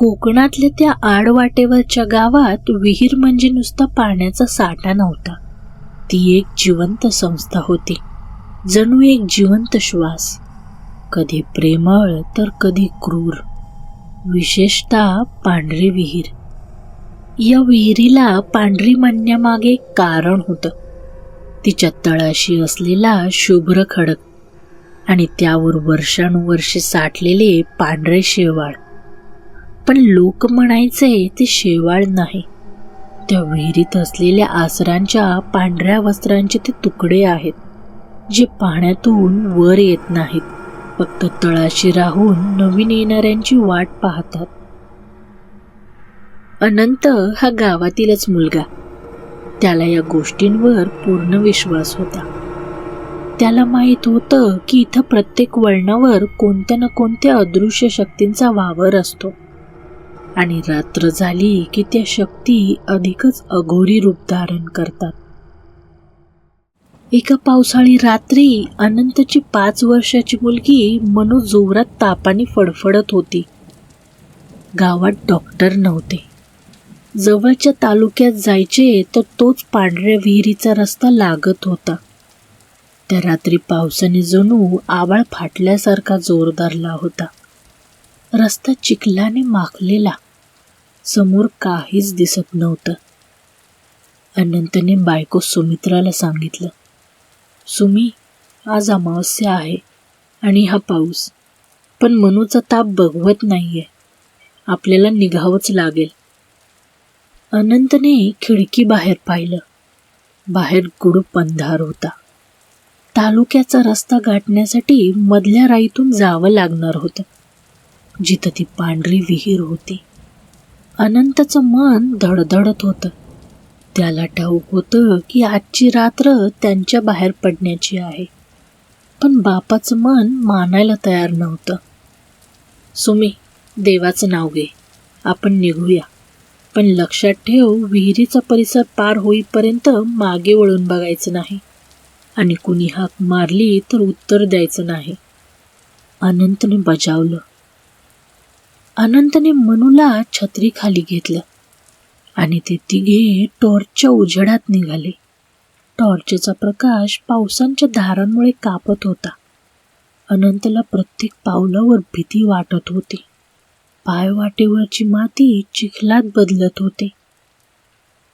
कोकणातल्या त्या आडवाटेवरच्या गावात विहीर म्हणजे नुसता पाण्याचा साठा नव्हता. ती एक जिवंत संस्था होती, जणू एक जिवंत श्वास, कधी प्रेमळ तर कधी क्रूर. विशेषतः पांढरी विहीर. या विहिरीला पांढरी म्हणण्यामागे एक कारण होतं. तिच्या तळाशी असलेला शुभ्र खडक आणि त्यावर वर्षानुवर्षे साठलेले पांढरे शेवाळ. पण लोक म्हणायचे ते शेवाळ नाही, त्या विहिरीत असलेल्या आसरांच्या पांढऱ्या वस्त्रांचे ते तुकडे आहेत, जे पाण्यातून वर येत नाहीत, फक्त तळाशी राहून नवीन येणाऱ्यांची वाट पाहतात. अनंत हा गावातीलच मुलगा. त्याला या गोष्टींवर पूर्ण विश्वास होता. त्याला माहीत होतं की इथं प्रत्येक वळणावर कोणत्या ना कोणत्या अदृश्य शक्तींचा वावर असतो आणि रात्र झाली की त्या शक्ती अधिकच अघोरी रूप धारण करतात. एका पावसाळी रात्री अनंतची 5 वर्षाची मुलगी मनू जोरात तापाने फडफडत होती. गावात डॉक्टर नव्हते. जवळच्या तालुक्यात जायचे तर तोच पांढऱ्या विहिरीचा रस्ता लागत होता. त्या रात्री पावसाने जणू आभाळ फाटल्यासारखा जोर धरला होता. रस्ता चिखलाने माखलेला, समोर काहीच दिसत नव्हतं. अनंतने बायको सुमित्राला सांगितलं, सुमी, आज अमावस्या आहे आणि हा पाऊस, पण मनूचा ताप बघवत नाहीये, आपल्याला निघावंच लागेल. अनंतने खिडकी बाहेर पाहिलं. बाहेर गुडूप अंधार होता. तालुक्याचा रस्ता गाठण्यासाठी मधल्या राईतून जावं लागणार होतं, जिथं ती पांढरी विहीर होती. अनंतचं मन धडधडत होतं. त्याला ठाऊक होतं की आजची रात्र त्यांच्या बाहेर पडण्याची आहे, पण बापाचं मन मानायला तयार नव्हतं. सुमी, देवाचं नाव घे, आपण निघूया, पण लक्षात ठेव, विहिरीचा परिसर पार होईपर्यंत मागे वळून बघायचं नाही आणि कुणी हाक मारली तर उत्तर द्यायचं नाही. अनंतने बजावलं. अनंतने मनूला छत्री खाली घेतलं आणि ते तिघे टॉर्चच्या उजेडात निघाले. टॉर्चचा प्रकाश पावसांच्या धारांमुळे कापत होता. अनंतला प्रत्येक पावलावर भीती वाटत होती. पायवाटेवरची माती चिखलात बदलत होते.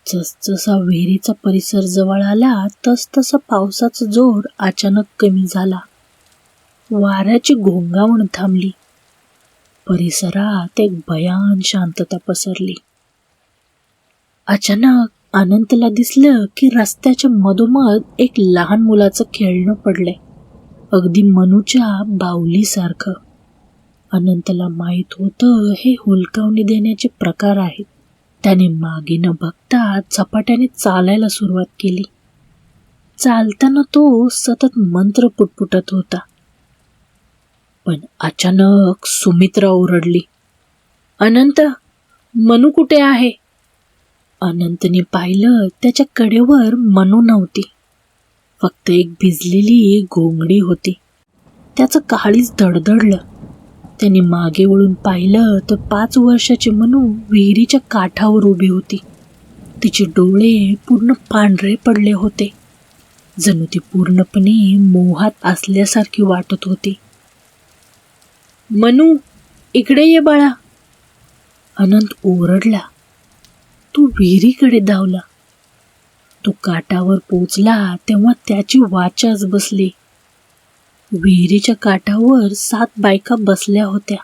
जसजसा विहिरीचा परिसर जवळ आला तसतसा पावसाचा जोर अचानक कमी झाला. वाऱ्याची घोंगावण थांबली. परिसरात एक भयान शांतता पसरली. अचानक अनंतला दिसलं की रस्त्याच्या मधोमध एक लहान मुलाचं खेळणं पडलंय, अगदी मनूच्या बाहुलीसारखं. अनंतला माहीत होतं हे हुलकावणी देण्याचे प्रकार आहेत. त्याने मागे न बघता झपाट्याने चालायला सुरुवात केली. चालताना तो सतत मंत्र पुटपुटत होता. पण अचानक सुमित्रा ओरडली, अनंत, मनू कुठे आहे? अनंतने पाहिलं. त्याच्या कडेवर मनू नव्हती, फक्त एक भिजलेली घोंगडी होती. त्याचं काळीज धडधडलं. त्याने मागे वळून पाहिलं तर 5 वर्षाची मनू विहिरीच्या काठावर उभी होती. तिचे डोळे पूर्ण पांढरे पडले होते, जणू ती पूर्णपणे मोहात असल्यासारखी वाटत होती. मनू, इकडे ये बाळा, अनंत ओरडला. तो विहिरीकडे धावला. तो काठावर पोचला तेव्हा त्याची वाचाच बसली. विहिरीच्या काठावर 7 बायका बसल्या होत्या.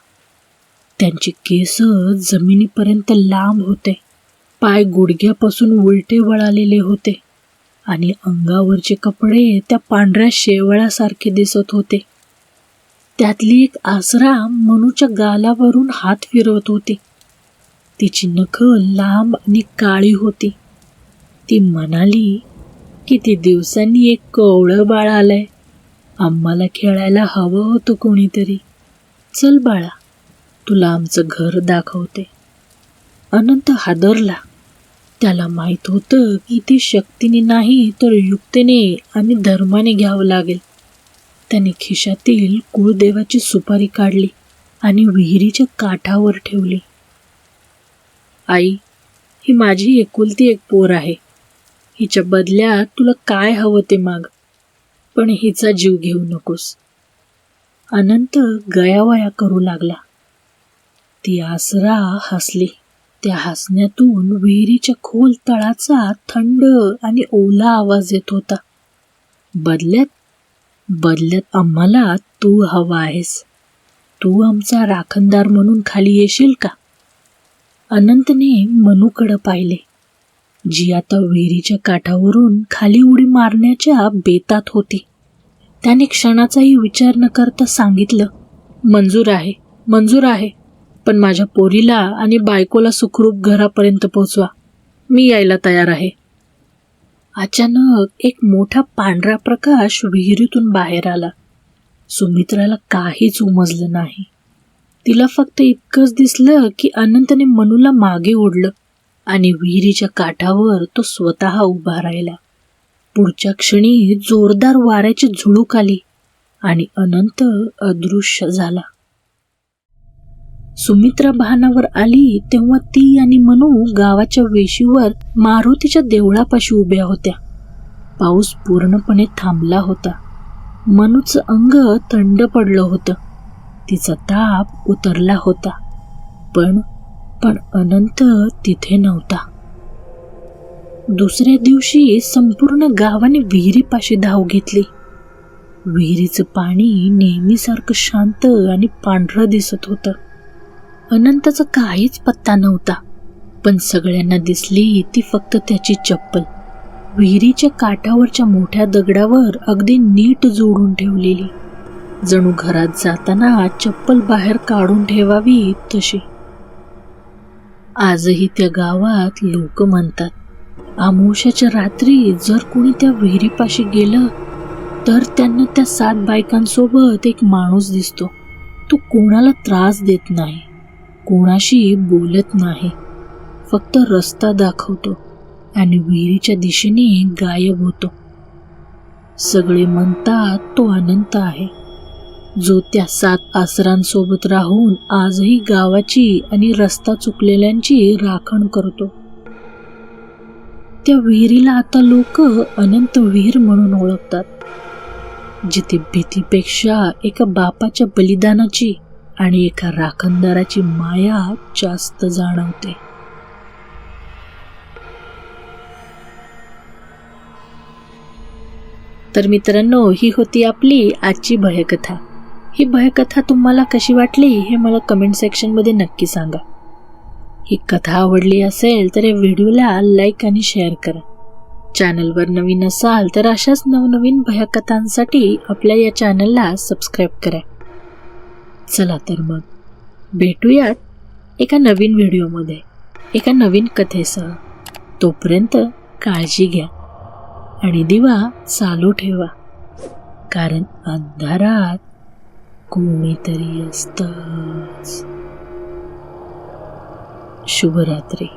त्यांचे केस जमिनीपर्यंत लांब होते, पाय गुडघ्यापासून उलटे वळालेले होते आणि अंगावरचे कपडे त्या पांढऱ्या शेवाळासारखे दिसत होते. त्यातली एक आसरा मनूच्या गालावरून हात फिरवत होती. तिची नखं लांब आणि काळी होती. ती म्हणाली, किती दिवसांनी एक कोवळं बाळ आलंय, आम्हाला खेळायला हवं होतं कोणीतरी. चल बाळा, तुला आमचं घर दाखवते. अनंत हादरला. त्याला माहीत होतं की ते शक्तीने नाही तर युक्तीने आणि धर्माने घ्यावं लागेल. त्याने खिशातील कुळदेवाची सुपारी काढली आणि विहिरीच्या काठावर ठेवली. आई, ही माझी एकुलती एक पोर आहे. हिच्या बदल्यात तुला काय हवं ते माग, पण हिचा जीव घेऊ नकोस. अनंत गयावया करू लागला. ती आसरा हसली. त्या हसण्यातून विहिरीच्या खोल तळाचा थंड आणि ओला आवाज येत होता. बदल्यात आम्हाला तू हवा आहेस. तू आमचा राखणदार म्हणून खाली येशील का? अनंतने मनूकडे पाहिले, जी आता विहिरीच्या काठावरून खाली उडी मारण्याच्या बेतात होती. त्याने क्षणाचाही विचार न करता सांगितलं, मंजूर आहे, पण माझ्या पोरीला आणि बायकोला सुखरूप घरापर्यंत पोचवा. मी यायला तयार आहे. अचानक एक मोठा पांढरा प्रकाश विहिरीतून बाहेर आला. सुमित्राला काहीच उमजलं नाही. तिला फक्त इतकंच दिसलं की अनंतने मनूला मागे ओढलं आणि विहिरीच्या काठावर तो स्वतः उभा राहिला. पुढच्या क्षणी जोरदार वाऱ्याची झुळूक आली आणि अनंत अदृश्य झाला. सुमित्रा भानावर आली तेव्हा ती आणि मनू गावाच्या वेशीवर मारुतीच्या देवळापाशी उभ्या होत्या. पाऊस पूर्णपणे थांबला होता. मनूचं अंग थंड पडलं होतं. तिचा ताप उतरला होता. पण अनंत तिथे नव्हता. दुसऱ्या दिवशी संपूर्ण गावाने विहिरीपाशी धाव घेतली. विहिरीचं पाणी नेहमीसारखं शांत आणि पांढरं दिसत होतं. अनंताचा काहीच पत्ता नव्हता, पण सगळ्यांना दिसली ती फक्त त्याची चप्पल, विहिरीच्या काठावरच्या मोठ्या दगडावर अगदी नीट जोडून ठेवलेली, जणू घरात जाताना चप्पल बाहेर काढून ठेवावी तशी. आजही त्या गावात लोक म्हणतात, अमावास्येच्या रात्री जर कोणी त्या विहिरीपाशी गेलं तर त्यांना त्या 7 बायकांसोबत एक माणूस दिसतो. तो कोणाला त्रास देत नाही, कोणाशी बोलत नाही, फक्त रस्ता दाखवतो आणि विहिरीच्या दिशेने गायब होतो. सगळे म्हणतात तो अनंत आहे, जो त्या 7 आसरांसोबत राहून आजही गावाची आणि रस्ता चुकलेल्यांची राखण करतो. त्या विहिरीला आता लोक अनंत विहीर म्हणून ओळखतात, जिथे भीतीपेक्षा एका बापाच्या बलिदानाची आणि एका राखणदाराची माया जास्त जाणवते. तर मित्रांनो, ही होती आपली आजची भयकथा. ही भयकथा तुम्हाला कशी वाटली हे मला कमेंट सेक्शनमध्ये नक्की सांगा. ही कथा आवडली असेल तर या व्हिडिओला लाईक आणि शेअर करा. चॅनलवर नवीन असाल तर अशाच नवनवीन भयकथांसाठी आपल्या या चॅनलला सबस्क्राईब करा. चला तर मग भेटूयात एका नवीन व्हिडिओमध्ये, एका नवीन कथेसह. तोपर्यंत काळजी घ्या आणि दिवा चालू ठेवा, कारण अंधारात कोणीतरी असतंच. शुभरात्री.